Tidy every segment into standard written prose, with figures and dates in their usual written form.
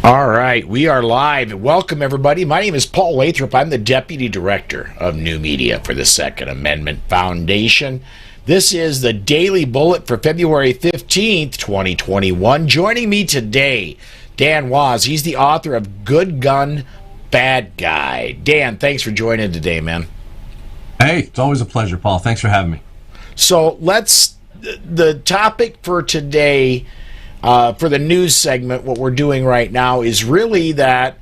All right, we are live. Welcome, everybody. My name is Paul Lathrop. I'm the Deputy Director of New Media for the Second Amendment Foundation. This is the Daily Bullet for February 15th, 2021. Joining me today, Dan Wos. He's the author of Good Gun, Bad Guy. Dan, thanks for joining today, man. Hey, it's always a pleasure, Paul. Thanks for having me. So the topic for today, for the news segment, what we're doing right now is really that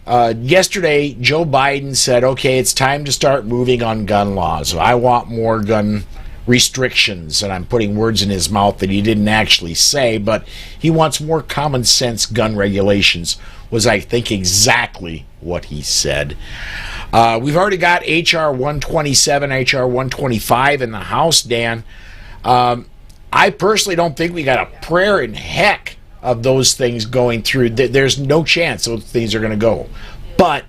yesterday Joe Biden said, okay, it's time to start moving on gun laws. I want more gun restrictions, and I'm putting words in his mouth that he didn't actually say, but he wants more common sense gun regulations, was I think exactly what he said. We've already got H.R. 127, H.R. 125 in the House, Dan. I personally don't think we got a prayer in heck of those things going through. There's no chance those things are going to go. But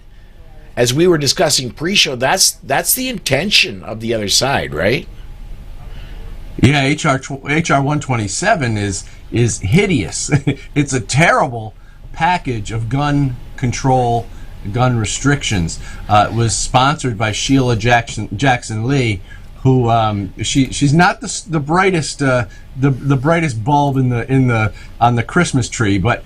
as we were discussing pre-show, that's the intention of the other side, right? Yeah, HR 127 is hideous. It's a terrible package of gun control, gun restrictions. It was sponsored by Sheila Jackson Lee, who she's not the brightest the brightest bulb on the Christmas tree, but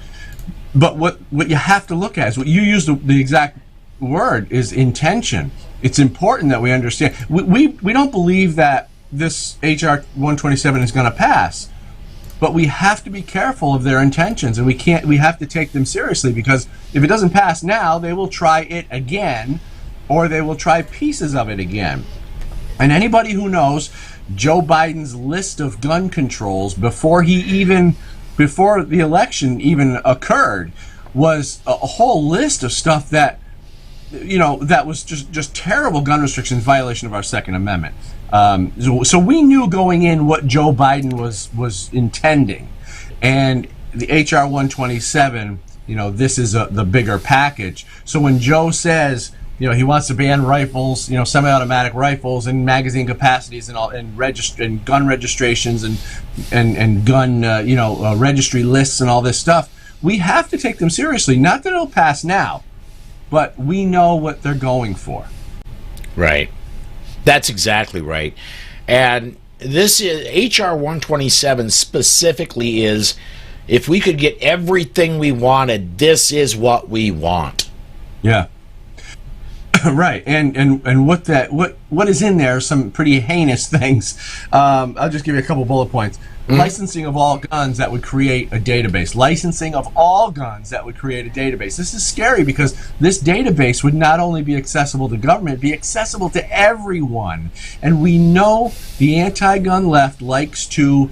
what you have to look at is what you used the exact word is intention. It's important that we understand. We don't believe that this HR 127 is going to pass, but we have to be careful of their intentions, and we have to take them seriously, because if it doesn't pass now, they will try it again, or they will try pieces of it again. And anybody who knows Joe Biden's list of gun controls before the election even occurred was a whole list of stuff that, that was just terrible gun restrictions, violation of our Second Amendment. So we knew going in what Joe Biden was intending, and the HR 127, this is the bigger package. So when Joe says, he wants to ban rifles, semi-automatic rifles and magazine capacities and all, and gun registrations and gun, registry lists and all this stuff, we have to take them seriously. Not that it'll pass now, but we know what they're going for. Right. That's exactly right. And this is HR 127 specifically is, if we could get everything we wanted, this is what we want. Yeah. Right, and what is in there? Some pretty heinous things. I'll just give you a couple bullet points. Licensing of all guns, that would create a database. Licensing of all guns, that would create a database. This is scary, because this database would not only be accessible to government, be accessible to everyone. And we know the anti-gun left likes to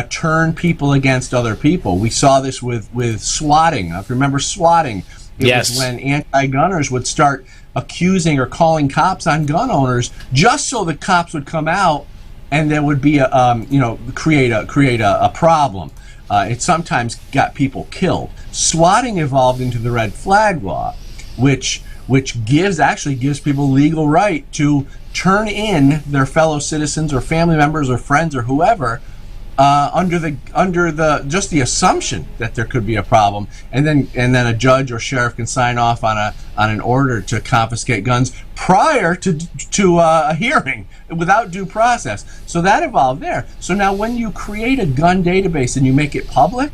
turn people against other people. We saw this with swatting. If you remember swatting, it was when anti-gunners would start accusing or calling cops on gun owners, just so the cops would come out and there would be create a problem. It sometimes got people killed. Swatting evolved into the red flag law, which actually gives people legal right to turn in their fellow citizens or family members or friends or whoever under the just the assumption that there could be a problem, and then a judge or sheriff can sign off on an order to confiscate guns prior to a hearing without due process. So that evolved there. So now when you create a gun database and you make it public,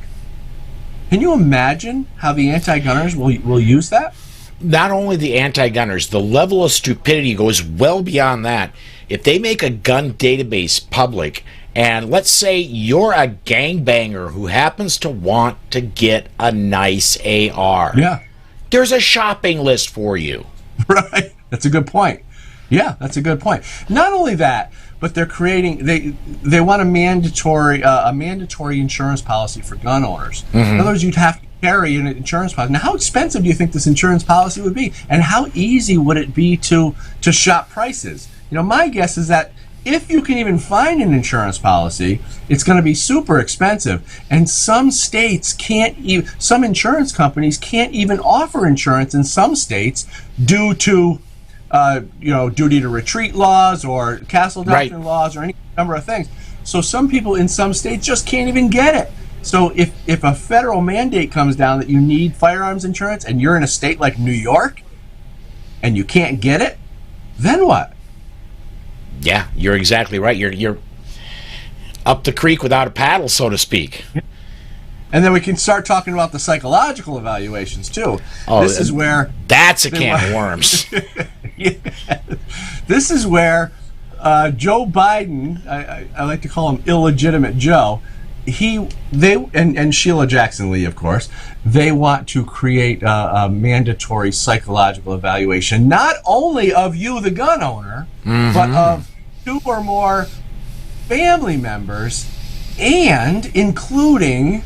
can you imagine how the anti-gunners will use that? Not only the anti-gunners, the level of stupidity goes well beyond that. If they make a gun database public, and let's say you're a gangbanger who happens to want to get a nice AR. Yeah. There's a shopping list for you. Right. That's a good point. Yeah, that's a good point. Not only that, but they're creating, they want a mandatory insurance policy for gun owners. Mm-hmm. In other words, you'd have to carry an insurance policy. Now, how expensive do you think this insurance policy would be? And how easy would it be to shop prices? My guess is that if you can even find an insurance policy, it's going to be super expensive. And some states some insurance companies can't even offer insurance in some states due to, duty to retreat laws or castle doctrine laws or any number of things. So some people in some states just can't even get it. So if a federal mandate comes down that you need firearms insurance and you're in a state like New York and you can't get it, then what? Yeah, you're exactly right. You're up the creek without a paddle, so to speak. And then we can start talking about the psychological evaluations too. Oh, this is where that's a can of worms. Yeah. This is where Joe Biden, I like to call him illegitimate Joe, and Sheila Jackson Lee, of course, they want to create a mandatory psychological evaluation, not only of you, the gun owner, but of 2 or more family members, and including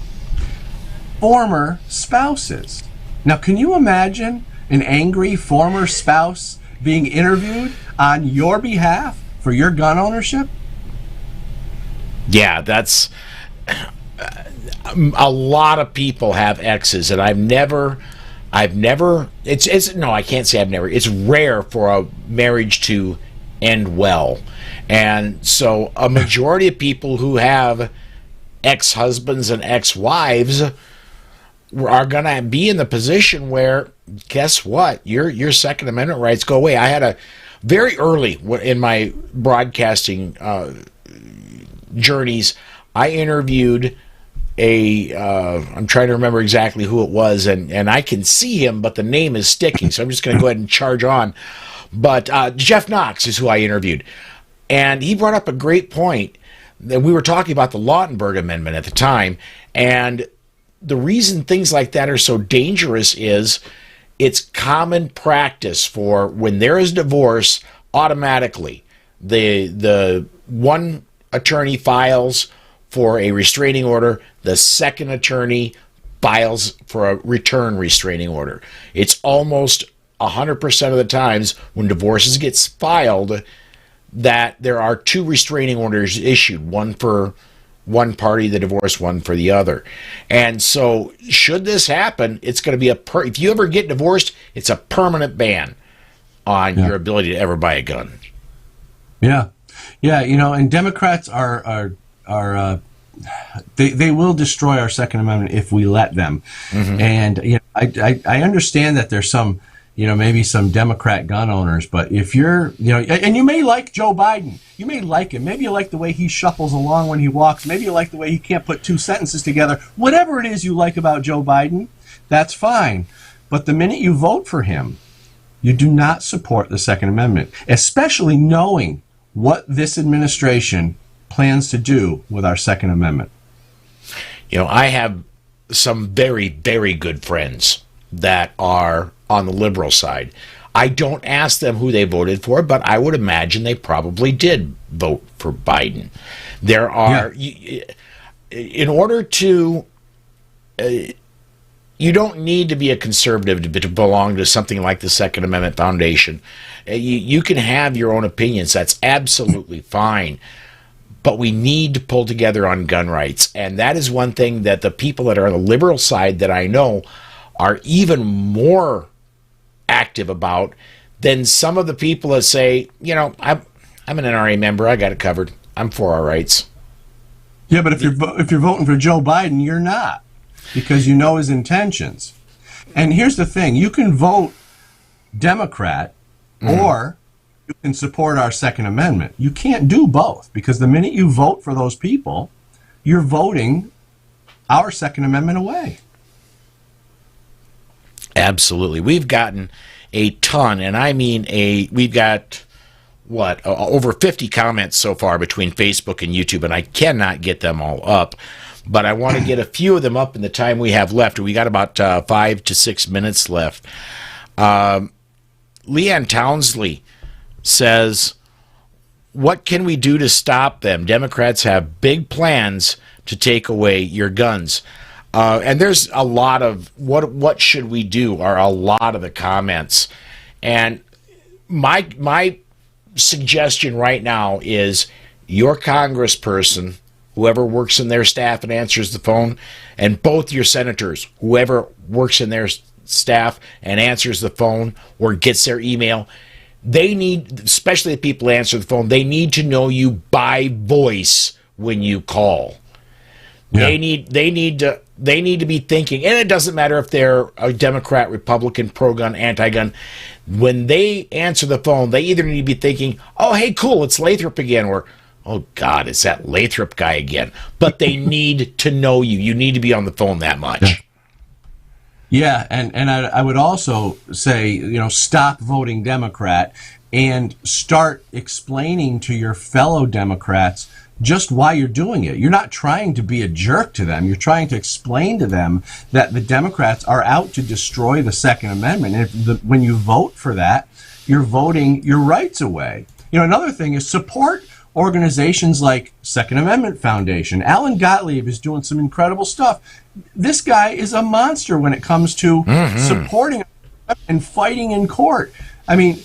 former spouses. Now, can you imagine an angry former spouse being interviewed on your behalf for your gun ownership? Yeah, that's a lot of people have exes, and I've never it's no, I can't say I've never. It's rare for a marriage to end well. And so a majority of people who have ex-husbands and ex-wives are going to be in the position where, guess what? Your Second Amendment rights go away. I had a very early in my broadcasting journeys, I interviewed I'm trying to remember exactly who it was, and I can see him, but the name is sticking, so I'm just going to go ahead and charge on. But Jeff Knox is who I interviewed, and he brought up a great point. That we were talking about the Lautenberg Amendment at the time, and the reason things like that are so dangerous is it's common practice for when there is divorce, automatically the one attorney files for a restraining order, the second attorney files for a return restraining order. It's almost 100% of the times when divorces gets filed that there are 2 restraining orders issued, one for one party, the divorce, one for the other. And so should this happen, it's going to be if you ever get divorced, it's a permanent ban on your ability to ever buy a gun. Yeah. Yeah, and Democrats they will destroy our Second Amendment if we let them. And I understand that there's some maybe some Democrat gun owners, but if you're, and you may like Joe Biden, you may like him, maybe you like the way he shuffles along when he walks, maybe you like the way he can't put 2 sentences together, whatever it is you like about Joe Biden, that's fine. But the minute you vote for him, you do not support the Second Amendment, especially knowing what this administration plans to do with our Second Amendment. I have some very, very good friends that are on the liberal side. I don't ask them who they voted for, but I would imagine they probably did vote for Biden. There are, in order to, you don't need to be a conservative to belong to something like the Second Amendment Foundation. You can have your own opinions. That's absolutely fine. But we need to pull together on gun rights. And that is one thing that the people that are on the liberal side that I know are even more active about than some of the people that say, I'm an NRA member, I got it covered, I'm for our rights. Yeah, but if you're voting for Joe Biden, you're not, because you know his intentions. And here's the thing: you can vote Democrat, or you can support our Second Amendment. You can't do both, because the minute you vote for those people, you're voting our Second Amendment away. Absolutely. We've gotten a ton, and I mean we've got, over 50 comments so far between Facebook and YouTube, and I cannot get them all up. But I want to get a few of them up in the time we have left. We got about 5 to 6 minutes left. Leanne Townsley says, what can we do to stop them? Democrats have big plans to take away your guns. And there's a lot of what should we do are a lot of the comments. And my suggestion right now is your congressperson, whoever works in their staff and answers the phone, and both your senators, whoever works in their staff and answers the phone or gets their email, they need, especially the people who answer the phone, they need to know you by voice when you call. Yeah. They need to be thinking, and it doesn't matter if they're a Democrat, Republican, pro-gun, anti-gun. When they answer the phone, they either need to be thinking, "Oh, hey, cool, it's Lathrop again," or "Oh God, it's that Lathrop guy again." But they need to know you. You need to be on the phone that much. Yeah, and I would also say, stop voting Democrat and start explaining to your fellow Democrats just why you're doing it. You're not trying to be a jerk to them. You're trying to explain to them that the Democrats are out to destroy the Second Amendment. And when you vote for that, you're voting your rights away. Another thing is support organizations like Second Amendment Foundation. Alan Gottlieb is doing some incredible stuff. This guy is a monster when it comes to supporting and fighting in court. I mean,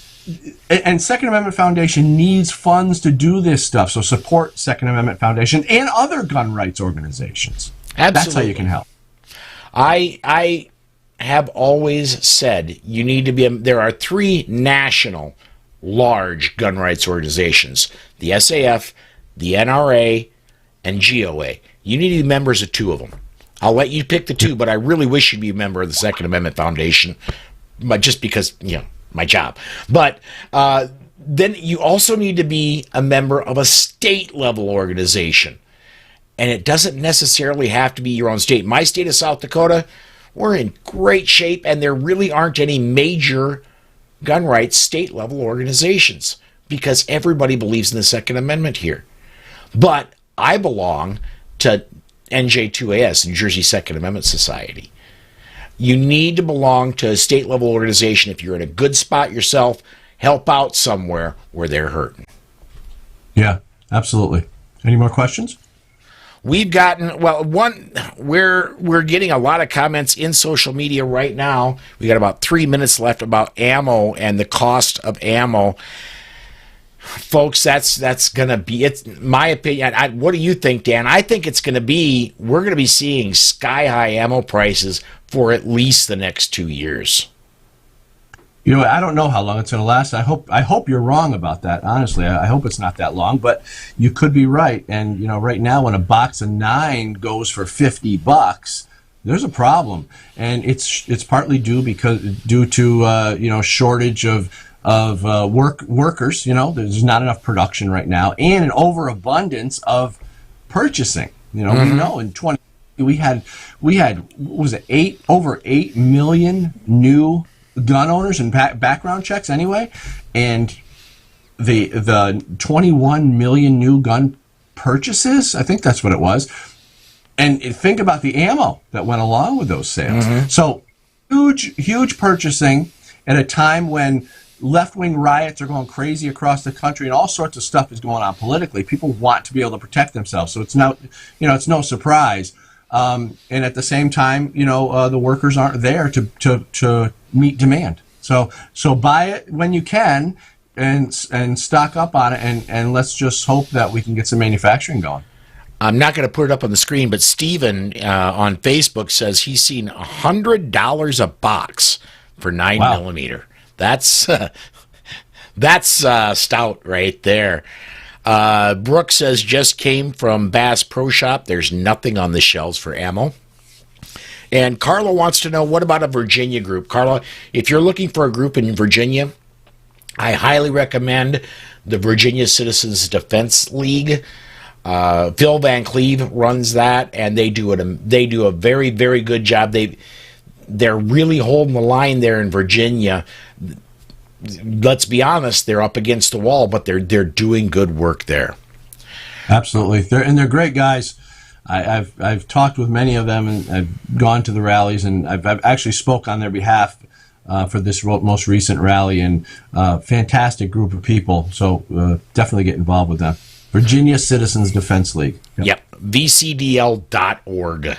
and Second Amendment Foundation needs funds to do this stuff. So support Second Amendment Foundation and other gun rights organizations. Absolutely. That's how you can help. I have always said you need to be. There are 3 national large gun rights organizations: the SAF, the NRA, and GOA. You need to be members of 2 of them. I'll let you pick the 2, but I really wish you'd be a member of the Second Amendment Foundation, but just because, my job. But then you also need to be a member of a state-level organization. And it doesn't necessarily have to be your own state. My state of South Dakota, we're in great shape, and there really aren't any major gun rights state-level organizations because everybody believes in the Second Amendment here. But I belong to NJ2AS, New Jersey Second Amendment Society. You need to belong to a state-level organization if you're in a good spot yourself. Help out somewhere where they're hurting. Yeah, absolutely. Any more questions? We've gotten, we're getting a lot of comments in social media right now. We got about 3 minutes left about ammo and the cost of ammo. Folks, that's going to be, it's my opinion. What do you think, Dan? I think we're going to be seeing sky-high ammo prices for at least the next 2 years. I don't know how long it's going to last. I hope you're wrong about that. Honestly, I hope it's not that long, but you could be right. And right now, when a box of 9 goes for $50, there's a problem, and it's partly due to shortage of workers. There's not enough production right now, and an overabundance of purchasing. We know in 20 we had what was it, over 8 million new gun owners and background checks anyway, and the 21 million new gun purchases, I think that's what it was. And think about the ammo that went along with those sales. So huge purchasing at a time when left-wing riots are going crazy across the country and all sorts of stuff is going on politically. People want to be able to protect themselves, so it's no surprise. And at the same time, the workers aren't there to meet demand. So buy it when you can and stock up on it, and let's just hope that we can get some manufacturing going. I'm not going to put it up on the screen, but Steven on Facebook says he's seen $100 a box for 9mm. That's stout right there. Brooke says, just came from Bass Pro Shop. There's nothing on the shelves for ammo. And Carla wants to know, what about a Virginia group? Carla, if you're looking for a group in Virginia, I highly recommend the Virginia Citizens Defense League. Phil Van Cleve runs that, and they do a very, very good job. They're really holding the line there in Virginia. Let's be honest, they're up against the wall, but they're doing good work there. Absolutely, they're great guys. I've talked with many of them, and I've gone to the rallies, and I've actually spoke on their behalf for this most recent rally, and fantastic group of people. So definitely get involved with them. Virginia Citizens Defense League. Yep, vcdl.org.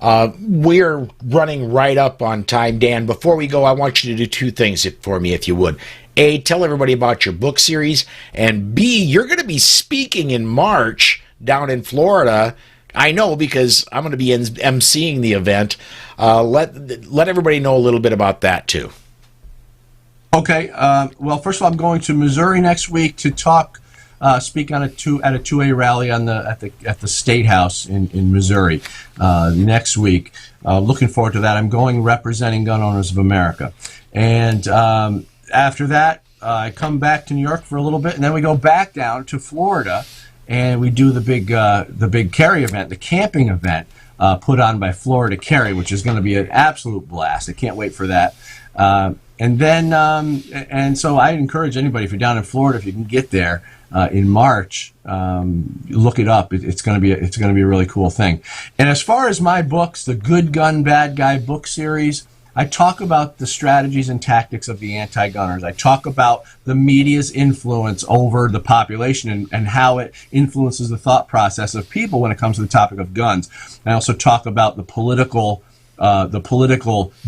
We're running right up on time, Dan. Before we go, I want you to do 2 things for me, if you would. A, tell everybody about your book series, and B, you're going to be speaking in March down in Florida. I know, because I'm going to be emceeing the event. Let everybody know a little bit about that, too. Okay. Well, first of all, I'm going to Missouri next week to talk speak on at a 2A rally at the State House in Missouri next week. Looking forward to that. I'm going representing Gun Owners of America, and after that, I come back to New York for a little bit, and then we go back down to Florida, and we do the big carry event, the camping event. Put on by Florida Carry, which is going to be an absolute blast. I can't wait for that. And so I encourage anybody, if you're down in Florida, if you can get there in March, look it up. It's going to be a really cool thing. And as far as my books, the Good Gun, Bad Guy book series, I talk about the strategies and tactics of the anti-gunners. I talk about the media's influence over the population and how it influences the thought process of people when it comes to the topic of guns. I also talk about the political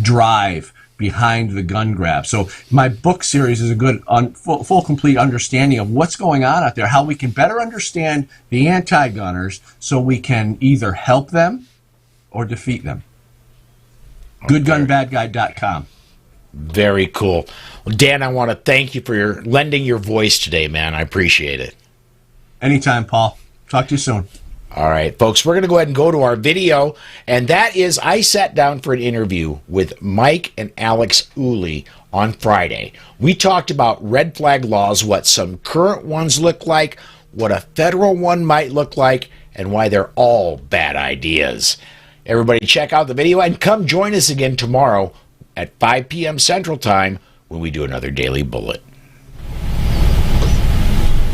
drive behind the gun grab. So my book series is a good, full, complete understanding of what's going on out there, how we can better understand the anti-gunners so we can either help them or defeat them. GoodGunBadGuy.com. Very cool. Well, Dan, I want to thank you for lending your voice today, man. I appreciate it. Anytime, Paul. Talk to you soon. All right, folks, we're going to go ahead and go to our video, and that is I sat down for an interview with Mike and Alex Ooley on Friday. We talked about red flag laws, what some current ones look like, what a federal one might look like, and why they're all bad ideas. Everybody check out the video and come join us again tomorrow at 5 p.m. Central Time when we do another Daily Bullet.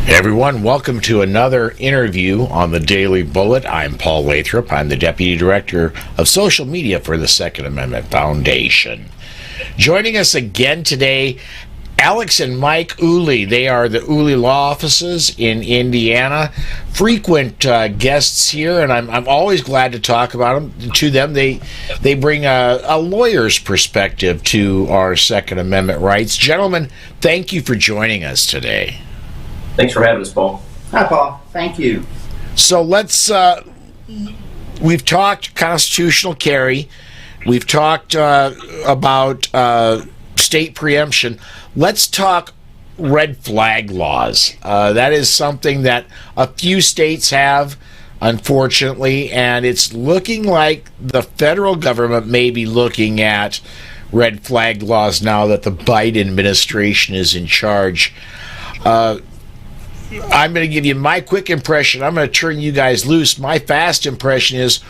Hey everyone, welcome to another interview on the Daily Bullet. I'm Paul Lathrop. I'm the Deputy Director of Social Media for the Second Amendment Foundation. Joining us again today, Alex and Mike Ooley. They are the Ooley Law Offices in Indiana. Frequent guests here, and I'm always glad to talk about them. To them, they bring a lawyer's perspective to our Second Amendment rights. Gentlemen, thank you for joining us today. Thanks for having us, Paul. Hi, Paul. Thank you. So let's, we've talked constitutional carry. We've talked about state preemption. Let's talk red flag laws. That is something that a few states have, unfortunately, and it's looking like the federal government may be looking at red flag laws now that the Biden administration is in charge. I'm going to give you my quick impression. I'm going to turn you guys loose. My fast impression is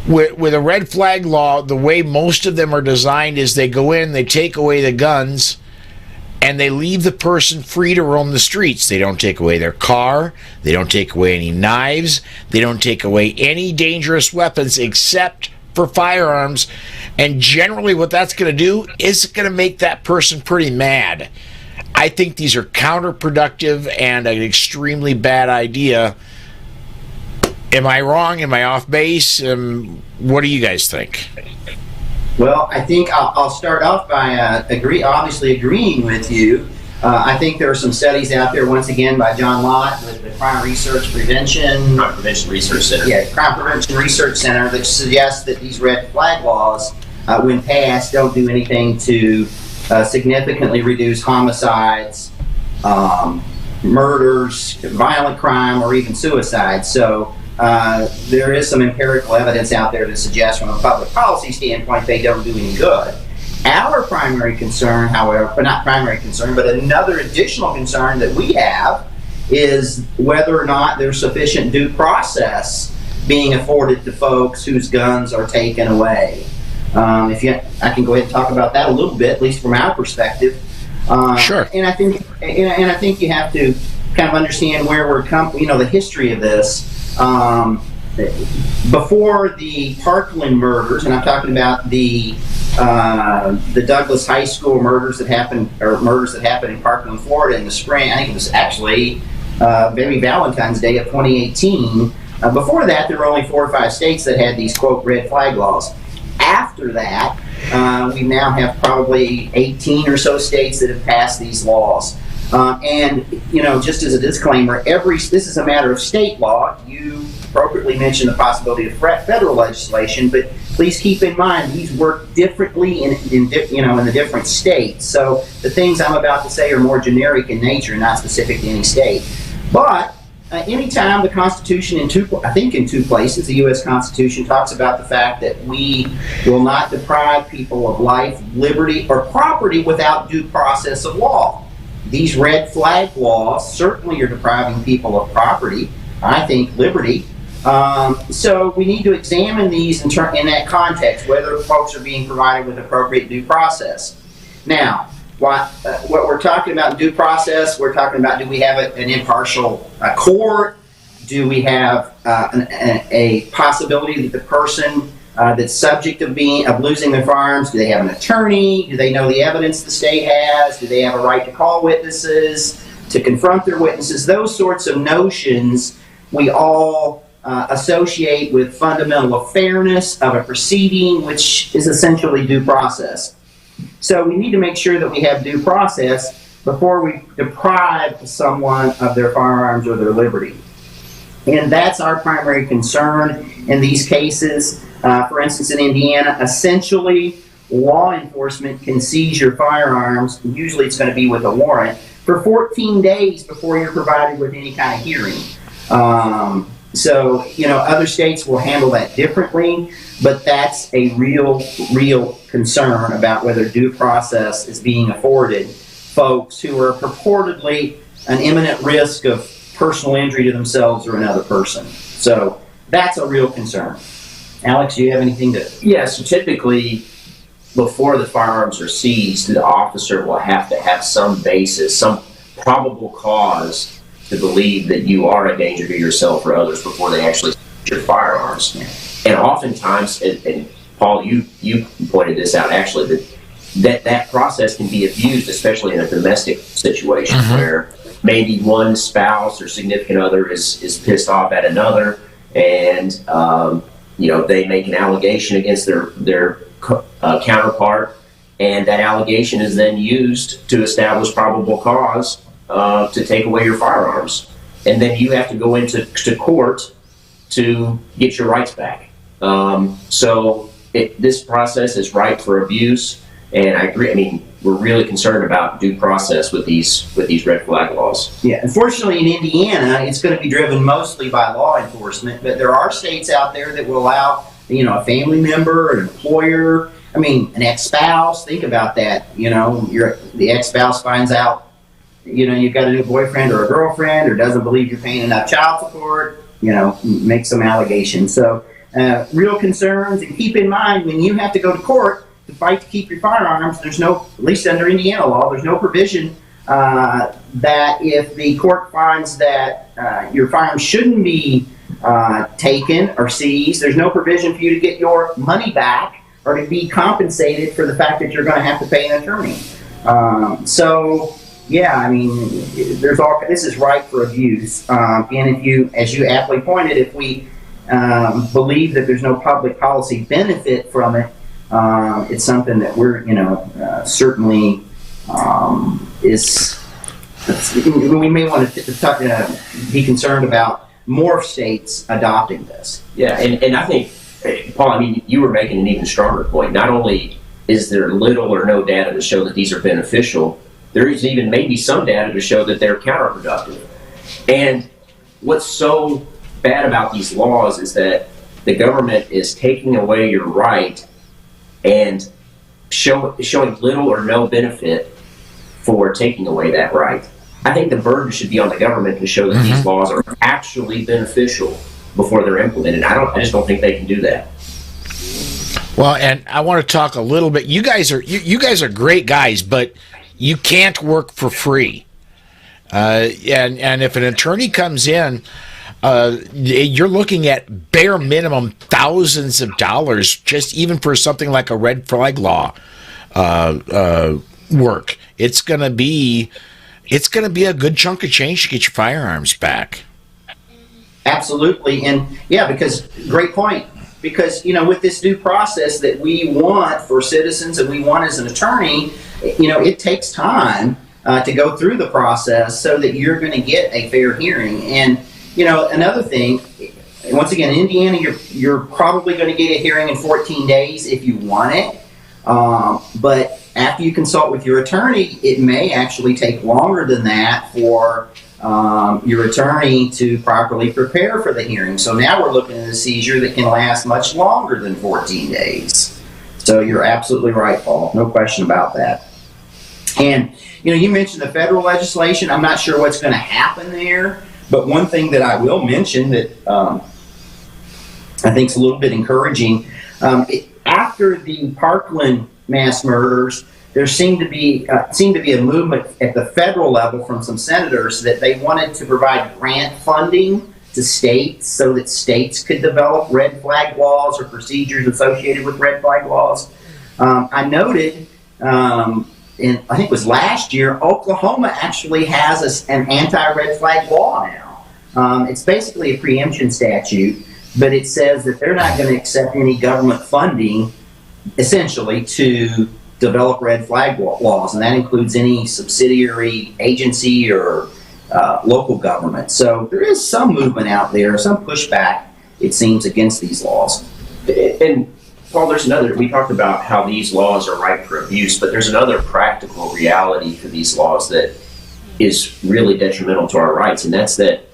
with a red flag law, the way most of them are designed is they go in, they take away the guns, and they leave the person free to roam the streets. They don't take away their car. They don't take away any knives. They don't take away any dangerous weapons except for firearms. And generally what that's going to do is going to make that person pretty mad. I think these are counterproductive and an extremely bad idea. Am I wrong? Am I off base? What do you guys think? Well, I think I'll start off by obviously agreeing with you. I think there are some studies out there, once again, by John Lott with the Crime Prevention Research Center. Yeah, Crime Prevention Research Center that suggests that these red flag laws, when passed, don't do anything to significantly reduce homicides, murders, violent crime, or even suicide. So there is some empirical evidence out there to suggest from a public policy standpoint they don't do any good. Our primary concern, however, but not primary concern, but another additional concern that we have is whether or not there's sufficient due process being afforded to folks whose guns are taken away. I can go ahead and talk about that a little bit, at least from our perspective. Sure. And I think you have to kind of understand where we're the history of this. Before the Parkland murders, and I'm talking about the Douglas High School murders that happened in Parkland, Florida in the spring. I think it was actually maybe Valentine's Day of 2018. Before that, there were only 4 or 5 states that had these, quote, red flag laws. After that, we now have probably 18 or so states that have passed these laws. And just as a disclaimer, this is a matter of state law. You appropriately mentioned the possibility of federal legislation, but please keep in mind these work differently in the different states. So the things I'm about to say are more generic in nature, not specific to any state. But anytime the Constitution in two places, the U.S. Constitution talks about the fact that we will not deprive people of life, liberty, or property without due process of law. These red flag laws certainly are depriving people of property, I think liberty. So we need to examine these in that context, whether folks are being provided with appropriate due process. Now, what we're talking about in due process, we're talking about, do we have an impartial court? Do we have a possibility that the person that's subject of losing their firearms, do they have an attorney? Do they know the evidence the state has? Do they have a right to call witnesses, to confront their witnesses? Those sorts of notions we all associate with fundamental fairness of a proceeding, which is essentially due process. So we need to make sure that we have due process before we deprive someone of their firearms or their liberty. And that's our primary concern in these cases. For instance, in Indiana, essentially law enforcement can seize your firearms, usually it's going to be with a warrant, for 14 days before you're provided with any kind of hearing. So, other states will handle that differently, but that's a real concern about whether due process is being afforded folks who are purportedly an imminent risk of personal injury to themselves or another person. So that's a real concern. Alex, do you have anything to... Yeah, so typically, before the firearms are seized, the officer will have to have some basis, some probable cause to believe that you are a danger to yourself or others before they actually seize your firearms. And oftentimes, and Paul, you pointed this out actually, that process can be abused, especially in a domestic situation where maybe one spouse or significant other is pissed off at another, and they make an allegation against their counterpart, and that allegation is then used to establish probable cause to take away your firearms, and then you have to go into court to get your rights back. So this process is ripe for abuse, and I agree. I mean, we're really concerned about due process with these red flag laws. Yeah, unfortunately in Indiana, it's going to be driven mostly by law enforcement, but there are states out there that will allow, a family member, an employer, an ex-spouse. Think about that. The ex-spouse finds out, you've got a new boyfriend or a girlfriend, or doesn't believe you're paying enough child support, make some allegations. So real concerns, and keep in mind, when you have to go to court to fight to keep your firearms, there's no, at least under Indiana law, there's no provision that if the court finds that your firearms shouldn't be taken or seized, there's no provision for you to get your money back or to be compensated for the fact that you're going to have to pay an attorney. This is ripe for abuse. And if you, as you aptly pointed, if we believe that there's no public policy benefit from it, it's something that we're, certainly we may want to be concerned about more states adopting this. Yeah, and I think, Paul, you were making an even stronger point. Not only is there little or no data to show that these are beneficial, there is even maybe some data to show that they're counterproductive. And what's so bad about these laws is that the government is taking away your right and showing little or no benefit for taking away that right. I think the burden should be on the government to show that these laws are actually beneficial before they're implemented. I just don't think they can do that. Well, and I want to talk a little bit. You guys are great guys, but you can't work for free. And if an attorney comes in, you're looking at bare minimum thousands of dollars just even for something like a red flag law work. It's gonna be a good chunk of change to get your firearms back. Absolutely, and yeah, because great point. Because with this due process that we want for citizens and we want as an attorney, it takes time to go through the process so that you're going to get a fair hearing. And another thing, once again, in Indiana, you're probably going to get a hearing in 14 days if you want it. But after you consult with your attorney, it may actually take longer than that for your attorney to properly prepare for the hearing. So now we're looking at a seizure that can last much longer than 14 days. So you're absolutely right, Paul. No question about that. And, you mentioned the federal legislation. I'm not sure what's going to happen there, but one thing that I will mention that I think is a little bit encouraging, after the Parkland mass murders, there seemed to be a movement at the federal level from some senators that they wanted to provide grant funding to states so that states could develop red flag laws or procedures associated with red flag laws. I noted, I think it was last year, Oklahoma actually has an anti-red flag law now. It's basically a preemption statute, but it says that they're not going to accept any government funding, essentially, to develop red flag laws, and that includes any subsidiary agency or local government. So there is some movement out there, some pushback, it seems, against these laws. And Paul, we talked about how these laws are ripe for abuse, but there's another practical reality to these laws that is really detrimental to our rights, and that's that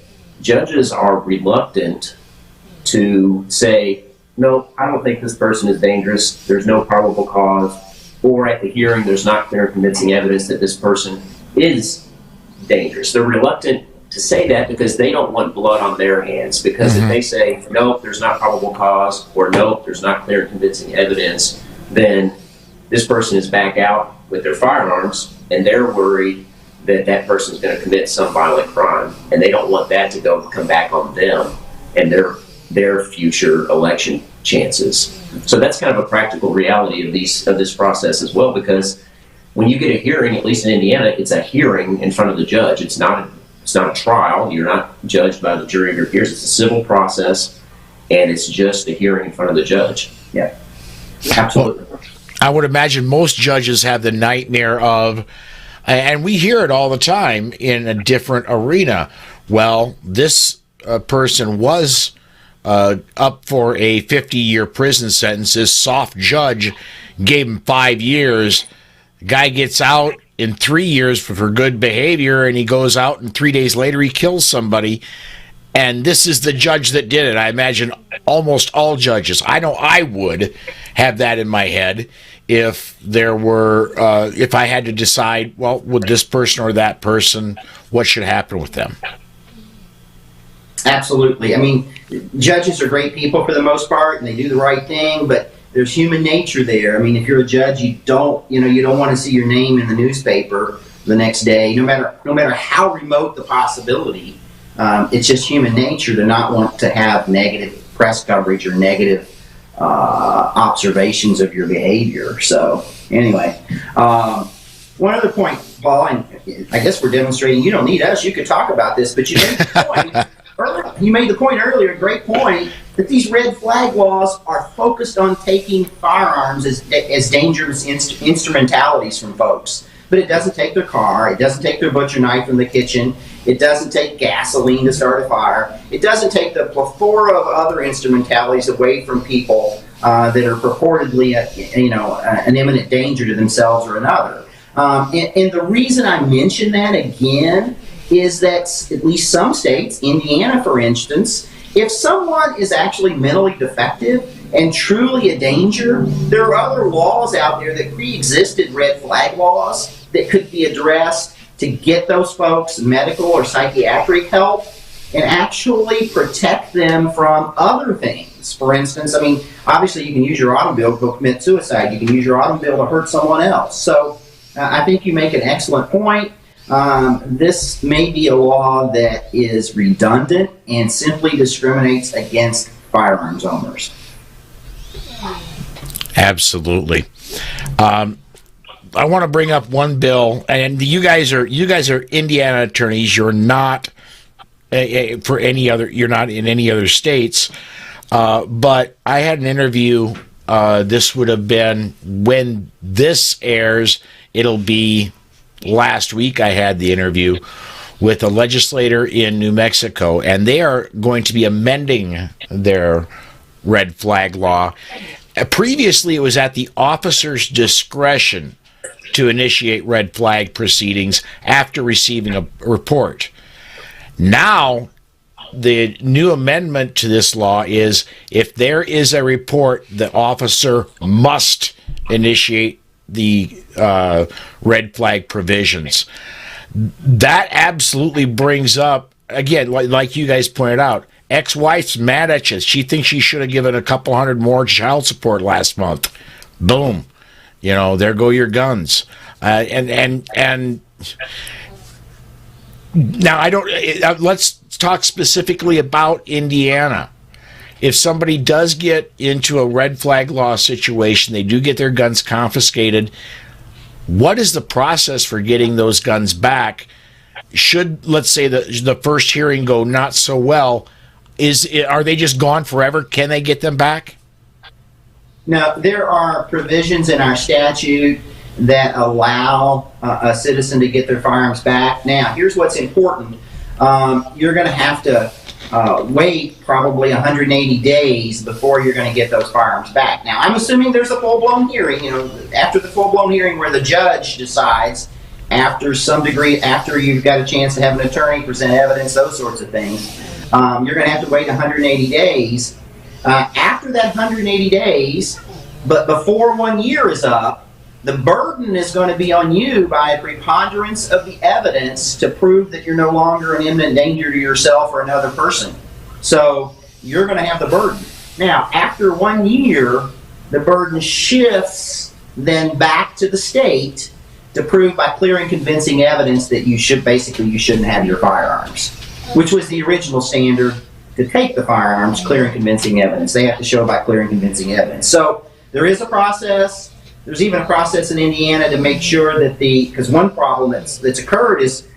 judges are reluctant to say, no, I don't think this person is dangerous, there's no probable cause, or at the hearing there's not clear and convincing evidence that this person is dangerous. They're reluctant to say that because they don't want blood on their hands, because if they say, nope, there's not probable cause, or nope, there's not clear and convincing evidence, then this person is back out with their firearms, and they're worried that that person is going to commit some violent crime, and they don't want that to come back on them and their future election chances. So that's kind of a practical reality of this process as well, because when you get a hearing, at least in Indiana, it's a hearing in front of the judge. It's not a trial. You're not judged by the jury of your peers. It's a civil process, and it's just a hearing in front of the judge. Yeah, absolutely. Well, I would imagine most judges have the nightmare of, and we hear it all the time in a different arena. Well, this person was up for a 50-year prison sentence. This soft judge gave him 5 years. The guy gets out in 3 years for good behavior, and he goes out, and 3 days later he kills somebody. And this is the judge that did it. I imagine almost all judges. I know I would have that in my head if if I had to decide, well, would this person or that person, what should happen with them? Absolutely. I mean, judges are great people for the most part, and they do the right thing, but there's human nature there. I mean, if you're a judge, you don't want to see your name in the newspaper the next day, no matter how remote the possibility. It's just human nature to not want to have negative press coverage or negative observations of your behavior. So anyway, one other point, Paul, and I guess we're demonstrating you don't need us. You could talk about this, but you made the point. You made the point earlier, a great point, that these red flag laws are focused on taking firearms as dangerous instrumentalities from folks. But it doesn't take their car, it doesn't take their butcher knife from the kitchen, it doesn't take gasoline to start a fire, it doesn't take the plethora of other instrumentalities away from people that are purportedly an imminent danger to themselves or another. And the reason I mention that again is that at least some states, Indiana for instance, if someone is actually mentally defective and truly a danger, there are other laws out there that pre-existed red flag laws that could be addressed to get those folks medical or psychiatric help and actually protect them from other things. For instance, I mean, obviously you can use your automobile to go commit suicide. You can use your automobile to hurt someone else. So I think you make an excellent point. This may be a law that is redundant and simply discriminates against firearms owners. Absolutely. I want to bring up one bill, and you guys are Indiana attorneys. You're not for any other. You're not in any other states. But I had an interview. This would have been when this airs. It'll be last week. I had the interview with a legislator in New Mexico, and they are going to be amending their red flag law. Previously, it was at the officer's discretion to initiate red flag proceedings after receiving a report. Now, the new amendment to this law is if there is a report, the officer must initiate the red flag provisions. That absolutely brings up, again, like you guys pointed out, ex-wife's mad at you. She thinks she should have given a couple hundred more child support last month. Boom. There go your guns. And now I don't. Let's talk specifically about Indiana. If somebody does get into a red flag law situation, they do get their guns confiscated. What is the process for getting those guns back? Should, let's say, the first hearing go not so well, are they just gone forever? Can they get them back? Now, there are provisions in our statute that allow a citizen to get their firearms back. Now, here's what's important. You're going to have to wait probably 180 days before you're going to get those firearms back. Now, I'm assuming there's a full-blown hearing, after the full-blown hearing where the judge decides, after you've got a chance to have an attorney present evidence, those sorts of things, you're going to have to wait 180 days. After that 180 days, but before 1 year is up, the burden is going to be on you by a preponderance of the evidence to prove that you're no longer an imminent danger to yourself or another person. So you're going to have the burden. Now, after 1 year, the burden shifts then back to the state to prove by clear and convincing evidence that you shouldn't have your firearms, which was the original standard to take the firearms, clear and convincing evidence. They have to show by clear and convincing evidence. So there is a process. There's even a process in Indiana to make sure that because one problem that's occurred is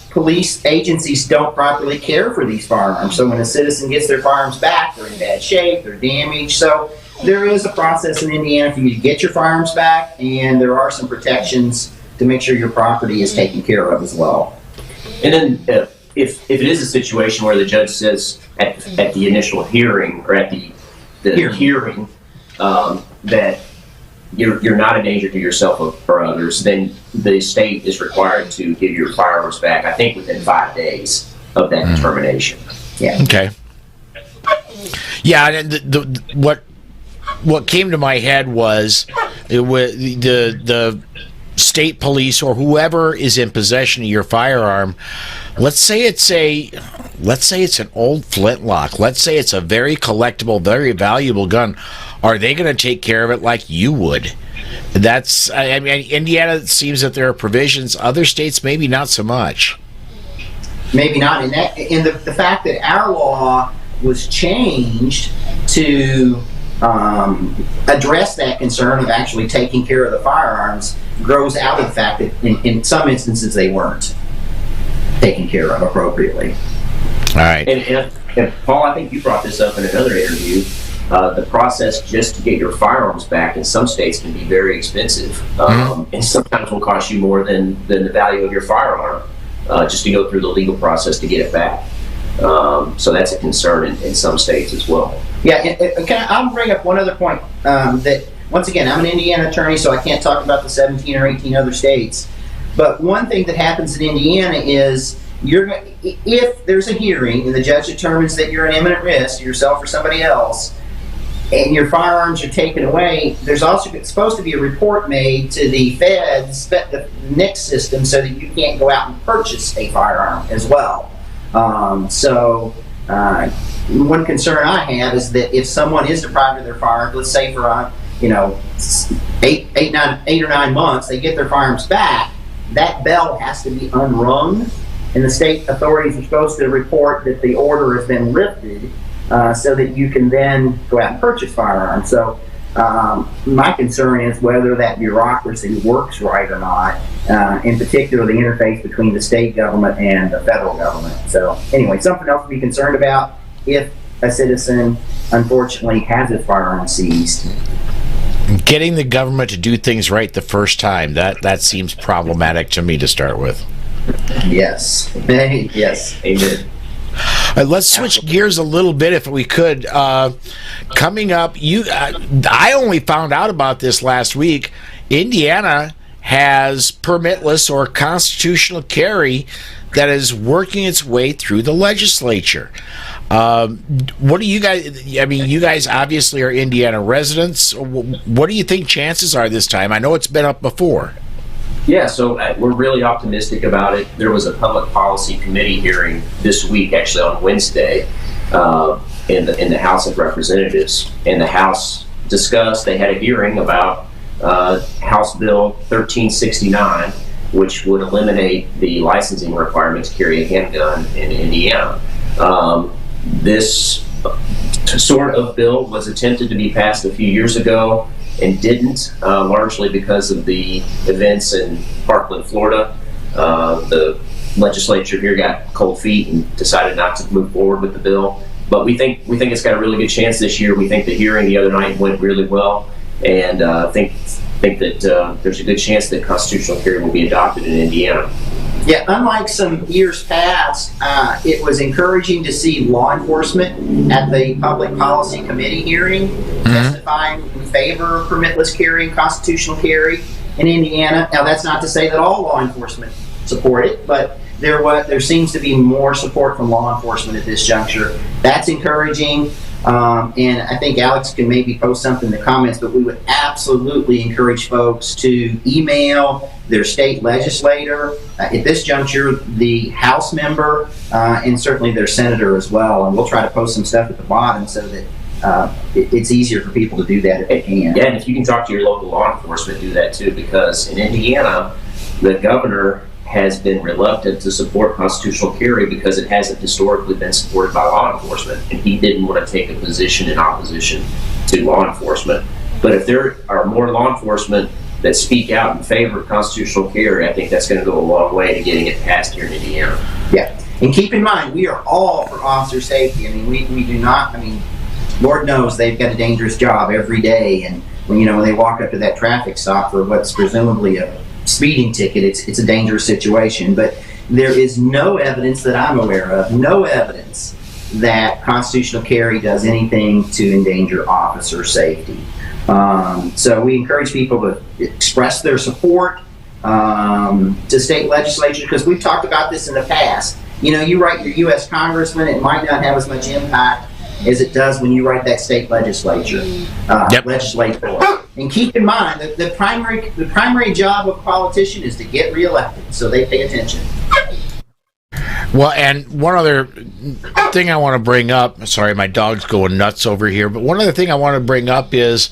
police agencies don't properly care for these firearms. So when a citizen gets their firearms back, they're in bad shape, they're damaged. So there is a process in Indiana for you to get your firearms back, and there are some protections to make sure your property is taken care of as well. And then if it is a situation where the judge says at the initial hearing or at the hearing that you're not a danger to yourself or others, then the state is required to give your firearms back, I think, within 5 days of that determination. Yeah. Okay. Yeah, and what came to my head was the state police or whoever is in possession of your firearm. Let's say it's an old flintlock. Let's say it's a very collectible, very valuable gun. Are they going to take care of it like you would? I mean, Indiana, it seems that there are provisions. Other states, maybe not so much. Maybe not. And the fact that our law was changed to address that concern of actually taking care of the firearms grows out of the fact that in some instances they weren't taken care of appropriately. All right. And Paul, I think you brought this up in another interview. The process just to get your firearms back in some states can be very expensive, and sometimes will cost you more than the value of your firearm just to go through the legal process to get it back. So that's a concern in some states as well. Yeah, I'll bring up one other point that, once again, I'm an Indiana attorney, so I can't talk about the 17 or 18 other states. But one thing that happens in Indiana is if there's a hearing and the judge determines that you're an imminent risk to yourself or somebody else, and your firearms are taken away, there's also supposed to be a report made to the feds, the NICS system, so that you can't go out and purchase a firearm as well. One concern I have is that if someone is deprived of their firearms, let's say for 8 or 9 months, they get their firearms back, that bell has to be unrung, and the state authorities are supposed to report that the order has been lifted, so that you can then go out and purchase firearms. So my concern is whether that bureaucracy works right or not, in particular the interface between the state government and the federal government. So anyway, something else to be concerned about if a citizen unfortunately has his firearm seized. Getting the government to do things right the first time, that seems problematic to me to start with. Yes. Yes. Amen. Let's switch gears a little bit if we could. Coming up, I only found out about this last week. Indiana has permitless or constitutional carry that is working its way through the legislature. What do you guys? I mean, you guys obviously are Indiana residents. What do you think chances are this time? I know it's been up before. Yeah, so we're really optimistic about it. There was a public policy committee hearing this week, actually on Wednesday, in the House of Representatives, and the House discussed. They had a hearing about House Bill 1369, which would eliminate the licensing requirement to carry a handgun in Indiana. This sort of bill was attempted to be passed a few years ago and didn't, largely because of the events in Parkland, Florida. The legislature here got cold feet and decided not to move forward with the bill. But we think it's got a really good chance this year. We think the hearing the other night went really well, and think that there's a good chance that constitutional carry will be adopted in Indiana. Yeah, unlike some years past, it was encouraging to see law enforcement at the Public Policy Committee hearing testifying in favor of permitless carry and constitutional carry in Indiana. Now, that's not to say that all law enforcement support it, but there seems to be more support from law enforcement at this juncture. That's encouraging. And I think Alex can maybe post something in the comments, but we would absolutely encourage folks to email their state legislator, at this juncture, the House member, and certainly their senator as well. And we'll try to post some stuff at the bottom so that it's easier for people to do that if they can. Yeah, and if you can talk to your local law enforcement, do that too, because in Indiana, the governor has been reluctant to support constitutional carry because it hasn't historically been supported by law enforcement, and he didn't want to take a position in opposition to law enforcement. But if there are more law enforcement that speak out in favor of constitutional carry, I think that's going to go a long way to getting it passed here in Indiana. Yeah, and keep in mind, we are all for officer safety. I mean, we do not, I mean, Lord knows they've got a dangerous job every day, and when they walk up to that traffic stop for what's presumably a speeding ticket, it's a dangerous situation. But there is no evidence that I'm aware of, no evidence that constitutional carry does anything to endanger officer safety. So we encourage people to express their support to state legislatures, because we've talked about this in the past. You write your U.S. congressman, it might not have as much impact as it does when you write that state legislature. And keep in mind that the primary job of a politician is to get reelected, so they pay attention. Well, and one other thing I want to bring up, sorry, my dog's going nuts over here, but one other thing I want to bring up is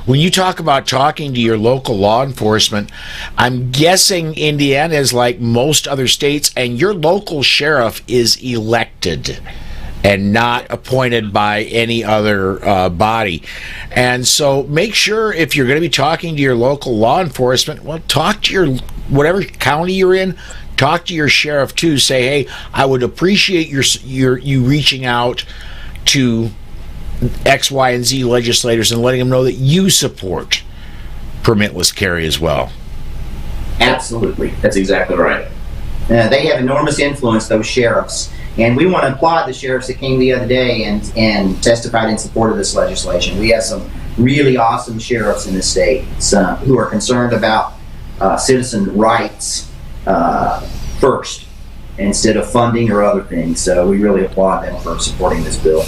when you talk about talking to your local law enforcement, I'm guessing Indiana is like most other states, and your local sheriff is elected and not appointed by any other body. And so make sure, if you're going to be talking to your local law enforcement, well, talk to your, whatever county you're in, talk to your sheriff too. Say, hey, I would appreciate you reaching out to X, Y, and Z legislators and letting them know that you support permitless carry as well. Absolutely. That's exactly right. They have enormous influence, those sheriffs. And we want to applaud the sheriffs that came the other day and testified in support of this legislation. We have some really awesome sheriffs in the state who are concerned about citizen rights first, instead of funding or other things. So we really applaud them for supporting this bill.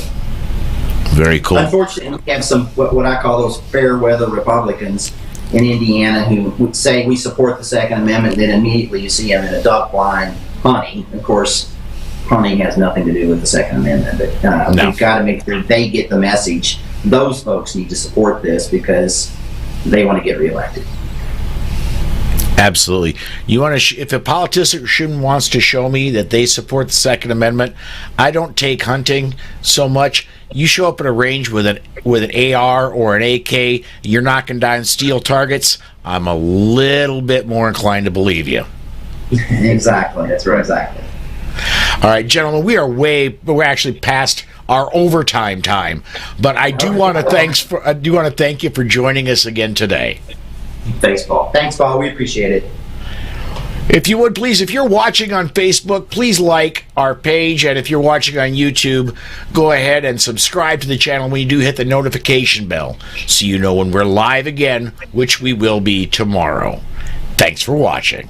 Very cool. Unfortunately, we have some what I call those fair weather Republicans in Indiana who would say we support the Second Amendment, then immediately you see them in a duck blind hunting. Of course, hunting has nothing to do with the Second Amendment, but we've got to make sure they get the message. Those folks need to support this because they want to get reelected. Absolutely. You want to? If a politician wants to show me that they support the Second Amendment, I don't take hunting so much. You show up at a range with an AR or an AK, you're knocking down steel targets, I'm a little bit more inclined to believe you. Exactly. That's right. Exactly. All right, gentlemen, we're actually past our overtime time, but I do want to thank you for joining us again today. Thanks, Paul. Thanks, Paul. We appreciate it. If you would, please, if you're watching on Facebook, please like our page. And if you're watching on YouTube, go ahead and subscribe to the channel when you do hit the notification bell so you know when we're live again, which we will be tomorrow. Thanks for watching.